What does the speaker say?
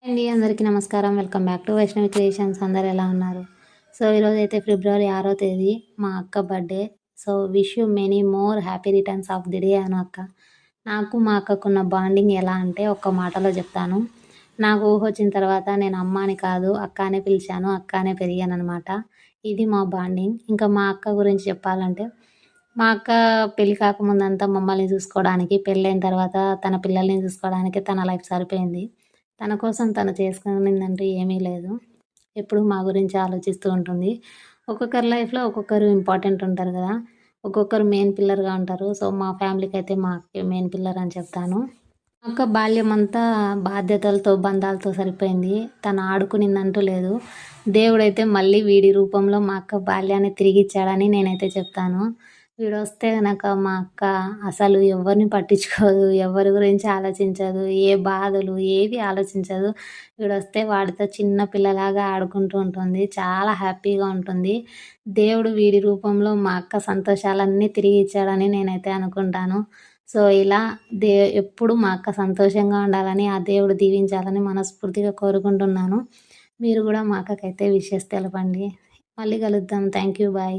అండి అందరికీ నమస్కారం. Welcome back to Vaishnavi creations. అందరూ ఎలా ఉన్నారు? సో, ఈరోజైతే ఫిబ్రవరి 6వ తేదీ మా అక్క birthday. So, wish you many more happy returns of the day Anu అక్క. నాకు మా అక్కకున్న బాండింగ్ ఎలా అంటే ఒక్క మాటలో చెప్తాను. నాకు ఊహొచ్చిన తర్వాత నేను అమ్మ అని కాదు అక్క అనే పిలిచాను. అక్క అనే పెరిగాననమాట. ఇది మా బాండింగ్. ఇంకా మా అక్క గురించి చెప్పాలంటే, మా అక్క పెళ్లి కాకముందంతా మమ్మల్ని చూసుకోవడానికి, పెళ్ళైన తర్వాత తన పిల్లల్ని చూసుకోవడానికి తన లైఫ్ సరిపోయింది. తన కోసం తను చేసుకునిందంటూ ఏమీ లేదు. ఎప్పుడు మా గురించి ఆలోచిస్తూ ఉంటుంది. ఒక్కొక్కరి లైఫ్‌లో ఒక్కొక్కరు ఇంపార్టెంట్ ఉంటారు గదా! ఒక్కొక్కరు మెయిన్ పిల్లర్‌గా ఉంటారు. సో, మా ఫ్యామిలీకైతే మా అక్కే మెయిన్ పిల్లర్ అని చెప్తాను. మా అక్క బాల్యమంతా బాధ్యతలతో, బంధాలతో సరిపోయింది. తను ఆడుకునిందంటూ లేదు. దేవుడైతే మళ్ళీ వీడి రూపంలో మా అక్క బాల్యాన్ని తిరిగిచ్చాడని నేనైతే చెప్తాను. వీడొస్తే గనక మా అక్క అసలు ఎవ్వరిని పట్టించుకోదు. ఎవరి గురించి ఆలోచించదు. ఏ బాధలు ఏవి ఆలోచించదు. వీడొస్తే వాడితో చిన్న పిల్లలాగా ఆడుకుంటూ ఉంటుంది. చాలా హ్యాపీగా ఉంటుంది. దేవుడు వీడి రూపంలో మా అక్క సంతోషాలన్నీ తిరిగి ఇచ్చాడని నేనైతే అనుకుంటాను. సో, ఇలా ఎప్పుడు మా అక్క సంతోషంగా ఉండాలని, ఆ దేవుడు దీవించాలని మనస్ఫూర్తిగా కోరుకుంటున్నాను. మీరు గూడా మా అక్కకైతే విషెస్ తెలపండి. మళ్ళీ కలుద్దాం. Thank you. బాయ్.